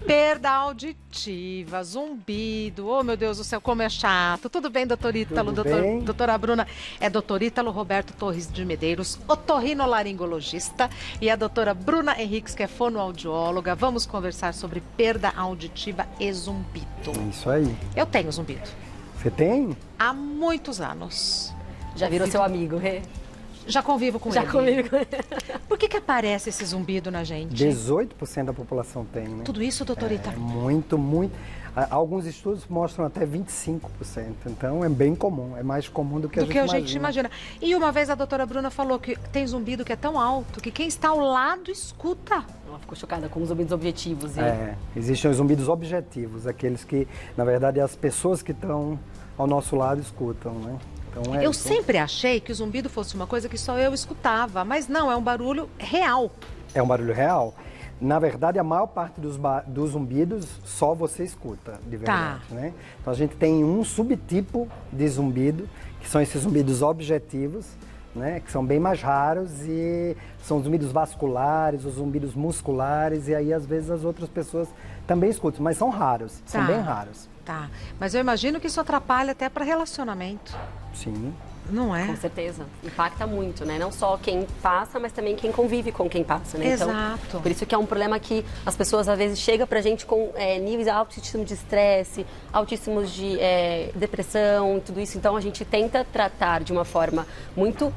Perda auditiva, zumbido, oh meu Deus do céu, como é chato. Tudo bem, doutor Ítalo? Doutora Bruna, é doutor Ítalo Roberto Torres de Medeiros, otorrinolaringologista, e a doutora Bruna Henriques, que é fonoaudióloga. Vamos conversar sobre perda auditiva e zumbido. Isso aí. Eu tenho zumbido. Você tem? Há muitos anos. Já virou seu amigo, Rê? Já convivo com ele. Já convivo com ele. Por que aparece esse zumbido na gente? 18% da população tem, né? Tudo isso, doutorita? Muito. Alguns estudos mostram até 25%. Então, é bem comum. É mais comum do que a gente imagina. E uma vez a doutora Bruna falou que tem zumbido que é tão alto que quem está ao lado escuta. Ela ficou chocada com os zumbidos objetivos. Existem os zumbidos objetivos, aqueles que, na verdade, as pessoas que estão ao nosso lado escutam, né? Então, eu sempre achei que o zumbido fosse uma coisa que só eu escutava, mas não, é um barulho real. É um barulho real. Na verdade, a maior parte dos zumbidos só você escuta, de verdade, né? Então, a gente tem um subtipo de zumbido, que são esses zumbidos objetivos, né? Que são bem mais raros e são os zumbidos vasculares, os zumbidos musculares, e aí, às vezes, as outras pessoas também escutam, mas são raros, são bem raros. Tá, mas eu imagino que isso atrapalha até para relacionamento. Sim. Não é? Com certeza. Impacta muito, né? Não só quem passa, mas também quem convive com quem passa, né? Exato. Então, por isso que é um problema que as pessoas, às vezes, chegam pra gente com níveis altíssimos de estresse, altíssimos de depressão e tudo isso. Então, a gente tenta tratar de uma forma muito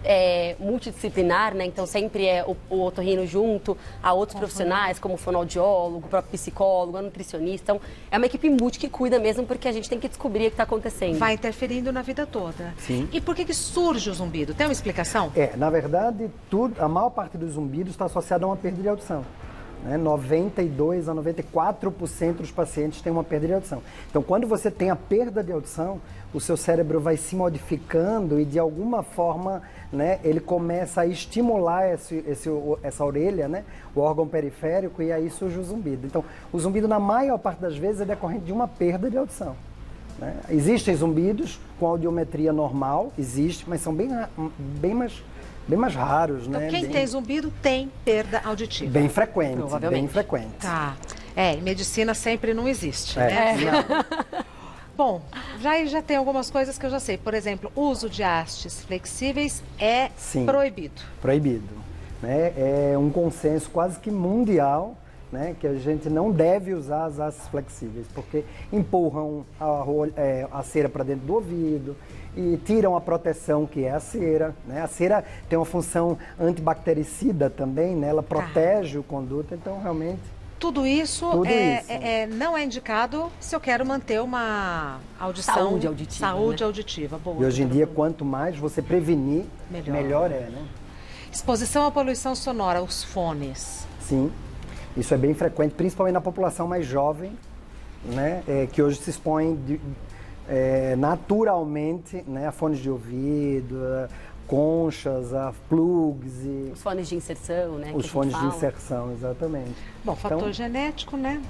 multidisciplinar, né? Então, sempre é o otorrino junto a outros profissionais, como o fonoaudiólogo, o próprio psicólogo, a nutricionista. Então, é uma equipe multi que cuida mesmo, porque a gente tem que descobrir o que está acontecendo. Vai interferindo na vida toda. Sim. E por que surge o zumbido? Tem uma explicação? Na verdade, a maior parte dos zumbidos está associada a uma perda de audição. 92 a 94% dos pacientes têm uma perda de audição. Então, quando você tem a perda de audição, o seu cérebro vai se modificando e, de alguma forma, né, ele começa a estimular essa orelha, né, o órgão periférico, e aí surge o zumbido. Então, o zumbido, na maior parte das vezes, é decorrente de uma perda de audição. Existem zumbidos com audiometria normal, mas são bem mais raros, então, né? Quem tem zumbido tem perda auditiva. Bem frequente, provavelmente. bem frequente. Tá. Em medicina sempre não existe, né? Não. Bom, já tem algumas coisas que eu já sei. Por exemplo, o uso de hastes flexíveis é proibido. Proibido. Né? É um consenso quase que mundial, né, que a gente não deve usar as hastes flexíveis, porque empurram a cera para dentro do ouvido e tiram a proteção que é a cera. Né? A cera tem uma função antibactericida também, né? Ela protege o conduto, então realmente... Tudo isso não é indicado se eu quero manter uma audição... Saúde auditiva. Saúde auditiva. Boa, e hoje em dia, quanto mais você prevenir, melhor é, né? Exposição à poluição sonora, os fones. Sim. Isso é bem frequente, principalmente na população mais jovem, né, que hoje se expõe naturalmente, né, a fones de ouvido, a conchas, a plugs. Os fones de inserção, né? Os fones de inserção, exatamente. Bom, fator genético, né?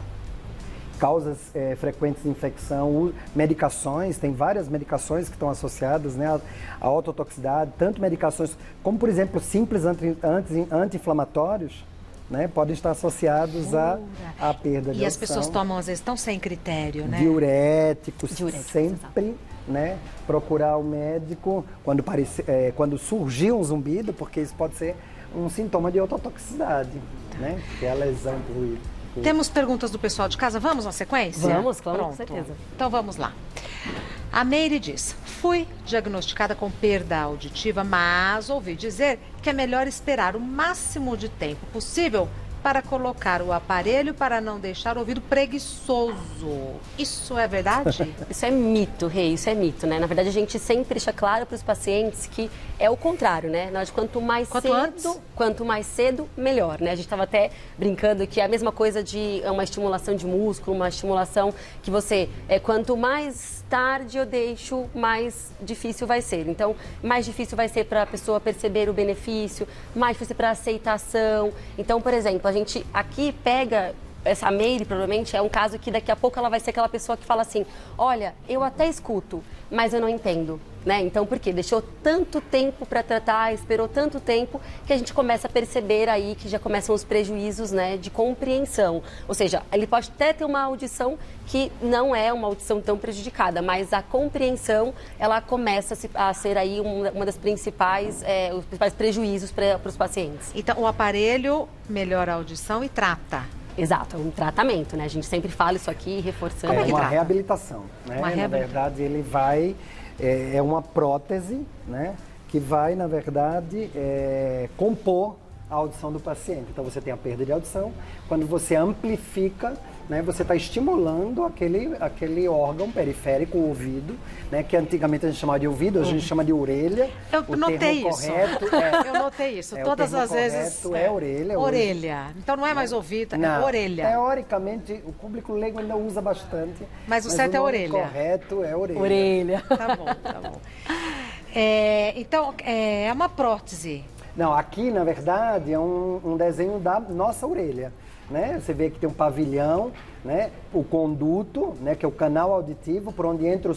Causas frequentes de infecção, medicações, tem várias medicações que estão associadas, né, à ototoxicidade, tanto medicações como, por exemplo, simples anti-inflamatórios, né, podem estar associados à perda de audição. E as pessoas tomam, às vezes, estão sem critério, né? Diuréticos sempre, né, procurar o médico quando surgir um zumbido, porque isso pode ser um sintoma de ototoxicidade, né, que é a lesão por ruído. Temos perguntas do pessoal de casa, vamos na sequência? Vamos, claro, com certeza. Então vamos lá. A Meire diz, fui diagnosticada com perda auditiva, mas ouvi dizer que é melhor esperar o máximo de tempo possível para colocar o aparelho para não deixar o ouvido preguiçoso. Isso é verdade? Isso é mito, Rê, isso é mito, né? Na verdade, a gente sempre deixa claro para os pacientes que é o contrário, né? Quanto mais cedo, melhor, né? A gente estava até brincando que é a mesma coisa de uma estimulação de músculo, uma estimulação que você, quanto mais tarde eu deixo, mais difícil vai ser. Então, mais difícil vai ser para a pessoa perceber o benefício, mais difícil para a aceitação. Então, por exemplo, a gente aqui pega essa Meire, provavelmente, é um caso que daqui a pouco ela vai ser aquela pessoa que fala assim, olha, eu até escuto, mas eu não entendo. Né? Então, por quê? Deixou tanto tempo para tratar, esperou tanto tempo, que a gente começa a perceber aí que já começam os prejuízos, né, de compreensão. Ou seja, ele pode até ter uma audição que não é uma audição tão prejudicada, mas a compreensão, ela começa a ser aí uma das principais, os principais prejuízos para os pacientes. Então, o aparelho melhora a audição e trata. Exato, é um tratamento, né? A gente sempre fala isso aqui, reforçando. É uma reabilitação, né? Na verdade, ele vai... É uma prótese, né, que vai, na verdade, compor a audição do paciente. Então, você tem a perda de audição. Quando você amplifica, né, você está estimulando aquele órgão periférico, o ouvido, né, que antigamente a gente chamava de ouvido, a gente chama de orelha. Eu notei isso. Eu notei isso. Todas as vezes. É orelha. Orelha. Então não é mais ouvido, é orelha. Teoricamente, o público leigo ainda usa bastante. Mas o certo é orelha. O correto é orelha. Orelha. Tá bom. Então, é uma prótese. Não, aqui, na verdade, é um desenho da nossa orelha. Né? Você vê que tem um pavilhão, né? O conduto, né? Que é o canal auditivo, por onde entra o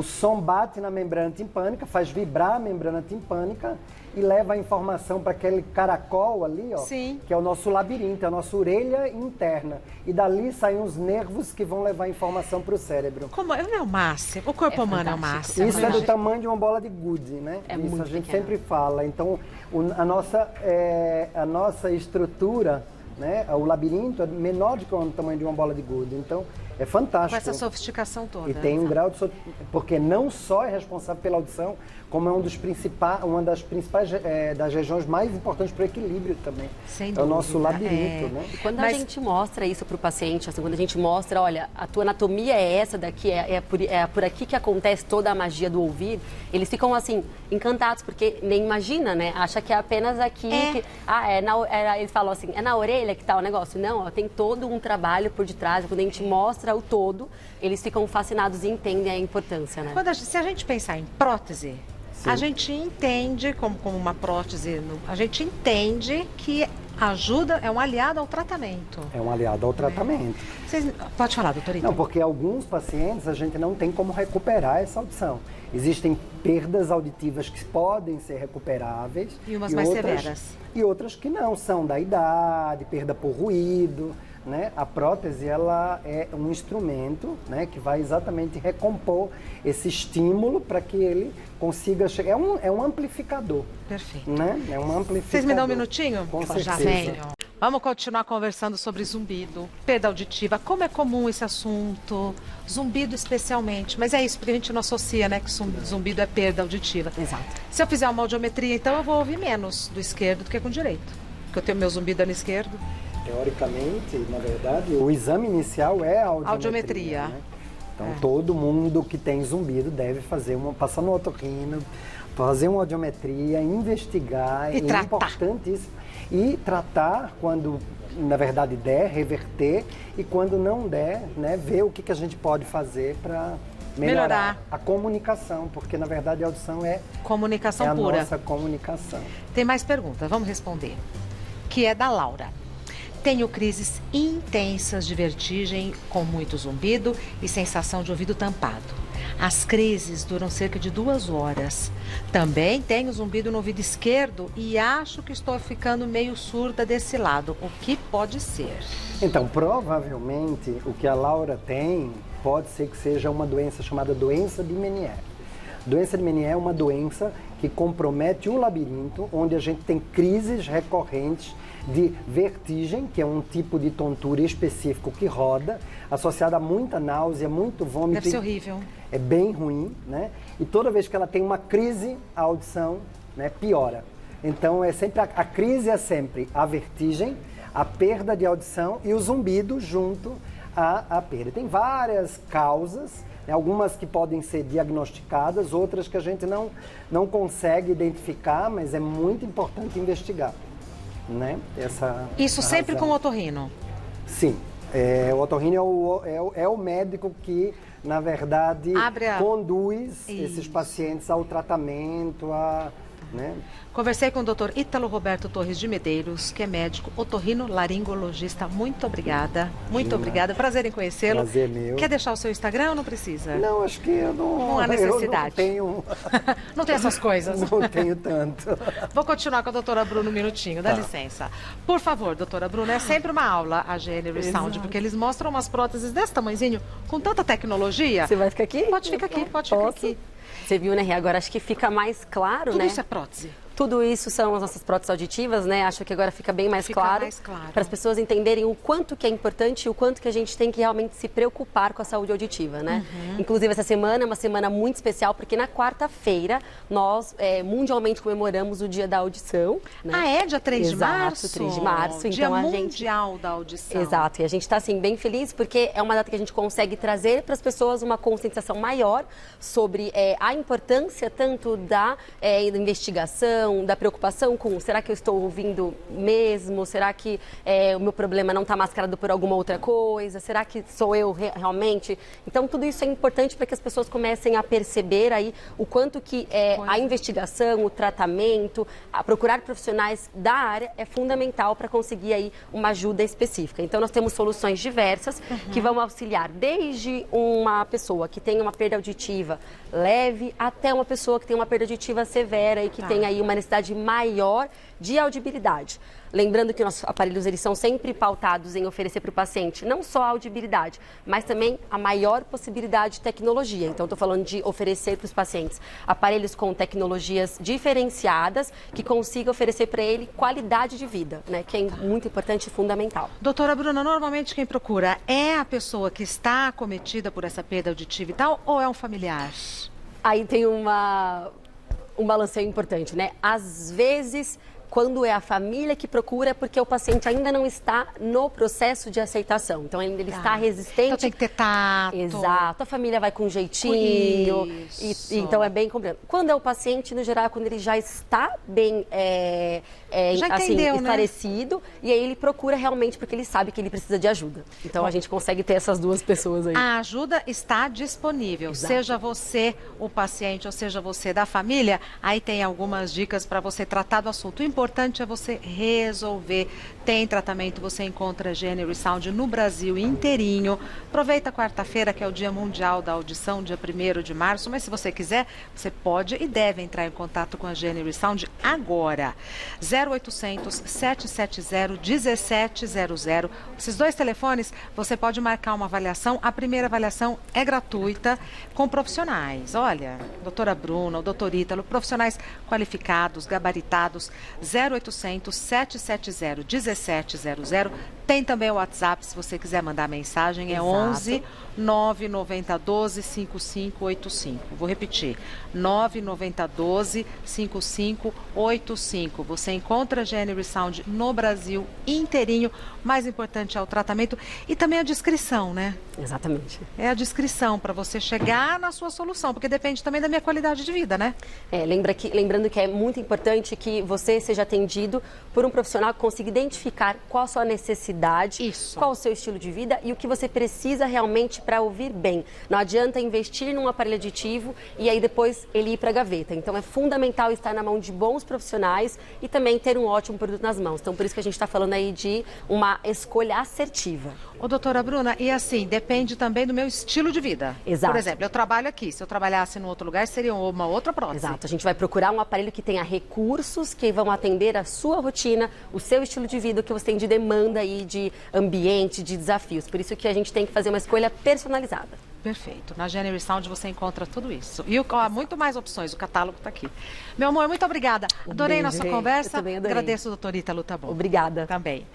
som bate na membrana timpânica, faz vibrar a membrana timpânica e leva a informação para aquele caracol ali, ó, Sim. que é o nosso labirinto, é a nossa orelha interna. E dali saem os nervos que vão levar a informação para o cérebro. Como é o máximo? O corpo humano é o máximo. Isso é do tamanho de uma bola de gude, né? É isso muito a gente pequeno. sempre fala. Então, a nossa estrutura, né? O labirinto é menor do que o tamanho de uma bola de gude, então é fantástico. Com essa sofisticação toda. E tem um grau de porque não só é responsável pela audição, como é uma das principais das regiões mais importantes para o equilíbrio também. Sem é dúvida. o nosso labirinto, né? E quando a gente mostra isso para o paciente, assim, quando a gente mostra, olha, a tua anatomia é essa daqui, é por aqui que acontece toda a magia do ouvir, eles ficam assim encantados, porque nem imagina, né? Acha que é apenas aqui, eles falam assim, é na orelha que tá o negócio. Não, ó, tem todo um trabalho por detrás. Quando a gente mostra o todo, eles ficam fascinados e entendem a importância, né? Se a gente pensar em prótese, sim, a gente entende como uma prótese, a gente entende que ajuda, é um aliado ao tratamento. É um aliado ao tratamento. Pode falar, doutorita. Não, porque alguns pacientes a gente não tem como recuperar essa audição. Existem perdas auditivas que podem ser recuperáveis. E umas mais severas. E outras que não, são da idade, perda por ruído. Né? A prótese, ela é um instrumento, né, que vai exatamente recompor esse estímulo para que ele consiga chegar. É um amplificador. Perfeito. Né? É um amplificador. Vocês me dão um minutinho? Com certeza. Já venho. Vamos continuar conversando sobre zumbido, perda auditiva. Como é comum esse assunto? Zumbido especialmente. Mas é isso, porque a gente não associa, né, que zumbido é perda auditiva. Exato. Se eu fizer uma audiometria, então eu vou ouvir menos do esquerdo do que com o direito. Porque eu tenho meu zumbido no esquerdo. Teoricamente, na verdade, o exame inicial é a audiometria. Né? Então, todo mundo que tem zumbido deve passar no otorrino, fazer uma audiometria, investigar. E tratar. Importantíssimo. E tratar quando, na verdade, der, reverter. E quando não der, né, ver o que a gente pode fazer para melhorar a comunicação. Porque, na verdade, a audição é comunicação pura. Nossa comunicação. Tem mais perguntas, vamos responder. Que é da Laura. Tenho crises intensas de vertigem com muito zumbido e sensação de ouvido tampado. As crises duram cerca de 2 horas. Também tenho zumbido no ouvido esquerdo e acho que estou ficando meio surda desse lado. O que pode ser? Então, provavelmente, o que a Laura tem pode ser que seja uma doença chamada doença de Meniere. Doença de Meniere é uma doença que compromete o labirinto, onde a gente tem crises recorrentes de vertigem, que é um tipo de tontura específico que roda, associada a muita náusea, muito vômito. Deve ser horrível. É bem ruim, né? E toda vez que ela tem uma crise, a audição, né, piora. Então, a crise é sempre a vertigem, a perda de audição e o zumbido junto à perda. Tem várias causas, né, algumas que podem ser diagnosticadas, outras que a gente não consegue identificar, mas é muito importante investigar. Né? Isso sempre com o otorrino? Sim. O otorrino é o médico que, na verdade, conduz esses pacientes ao tratamento, né? Conversei com o Dr. Ítalo Roberto Torres de Medeiros, que é médico otorrinolaringologista. Muito obrigada. Muito obrigada. Prazer em conhecê-lo. Prazer meu. Quer deixar o seu Instagram ou não precisa? Não, acho que eu não há necessidade. Eu não tenho... Não tem essas coisas. Não tenho tanto. Vou continuar com a doutora Bruna um minutinho, dá licença. Por favor, doutora Bruna, é sempre uma aula a Gener Sound, porque eles mostram umas próteses desse tamanhozinho, com tanta tecnologia. Você vai ficar aqui? Pode ficar aqui, pode ficar aqui. Você viu, né, Rê? Agora acho que fica mais claro, Tudo né? isso é prótese. Tudo isso são as nossas próteses auditivas, né? Acho que agora fica bem mais claro. Para as pessoas entenderem o quanto que é importante e o quanto que a gente tem que realmente se preocupar com a saúde auditiva, né? Inclusive, essa semana é uma semana muito especial, porque na quarta-feira nós mundialmente comemoramos o Dia da Audição. Né? Ah, é? Dia 3 de março? Exato, 3 de março. Dia então, Mundial da Audição. Exato. E a gente está, assim, bem feliz, porque é uma data que a gente consegue trazer para as pessoas uma conscientização maior sobre a importância tanto da investigação, da preocupação com será que eu estou ouvindo mesmo? Será que o meu problema não está mascarado por alguma outra coisa? Será que sou eu realmente? Então, tudo isso é importante para que as pessoas comecem a perceber aí o quanto que a investigação, o tratamento, a procurar profissionais da área é fundamental para conseguir aí uma ajuda específica. Então, nós temos soluções diversas que vão auxiliar desde uma pessoa que tem uma perda auditiva leve até uma pessoa que tem uma perda auditiva severa e que tem aí uma necessidade maior de audibilidade. Lembrando que nossos aparelhos eles são sempre pautados em oferecer para o paciente não só a audibilidade, mas também a maior possibilidade de tecnologia. Então, estou falando de oferecer para os pacientes aparelhos com tecnologias diferenciadas que consigam oferecer para ele qualidade de vida, né? Que é muito importante e fundamental. Doutora Bruna, normalmente quem procura é a pessoa que está acometida por essa perda auditiva e tal, ou é um familiar? Aí tem um balanceio importante, né? Às vezes, quando é a família que procura, é porque o paciente ainda não está no processo de aceitação. Então, ainda ele está resistente. Então, tem que ter tato. Exato. A família vai com jeitinho. Então, é bem complicado. Quando é o paciente, no geral, quando ele já está bem esclarecido, né? E aí ele procura realmente porque ele sabe que ele precisa de ajuda. Então, a gente consegue ter essas duas pessoas aí. A ajuda está disponível. Exato. Seja você o paciente ou seja você da família, aí tem algumas dicas para você tratar do assunto. O importante é você resolver. Tem tratamento, você encontra Gener Sound no Brasil inteirinho. Aproveita quarta-feira, que é o Dia Mundial da Audição, dia 1º de março. Mas se você quiser, você pode e deve entrar em contato com a Gener Sound agora. 0800 770 1700. Esses dois telefones, você pode marcar uma avaliação. A primeira avaliação é gratuita com profissionais. Olha, doutora Bruna, o doutor Ítalo, profissionais qualificados, gabaritados. 0800 770 1700. Tem também o WhatsApp, se você quiser mandar mensagem, é exato. 11 99012 5585. Vou repetir, 99012 5585. Você encontra a Gener Sound no Brasil inteirinho. Mais importante é o tratamento e também a descrição, né? Exatamente. É a descrição para você chegar na sua solução, porque depende também da minha qualidade de vida, né? Lembrando que é muito importante que você seja atendido por um profissional que consiga identificar qual a sua necessidade, qual o seu estilo de vida e o que você precisa realmente para ouvir bem. Não adianta investir num aparelho auditivo e aí depois ele ir para a gaveta. Então é fundamental estar na mão de bons profissionais e também ter um ótimo produto nas mãos. Então por isso que a gente está falando aí de uma escolha assertiva. Ô, doutora Bruna, e assim, depende também do meu estilo de vida. Exato. Por exemplo, eu trabalho aqui, se eu trabalhasse em outro lugar, seria uma outra prótese. Exato, a gente vai procurar um aparelho que tenha recursos que vão atender a sua rotina, o seu estilo de vida, o que você tem de demanda aí, de ambiente, de desafios. Por isso que a gente tem que fazer uma escolha personalizada. Perfeito. Na Gener Sound você encontra tudo isso. E há muito mais opções, o catálogo está aqui. Meu amor, muito obrigada. Adorei nossa conversa. Eu também adorei. Agradeço, doutor Ítalo, tá bom? Obrigada. Também.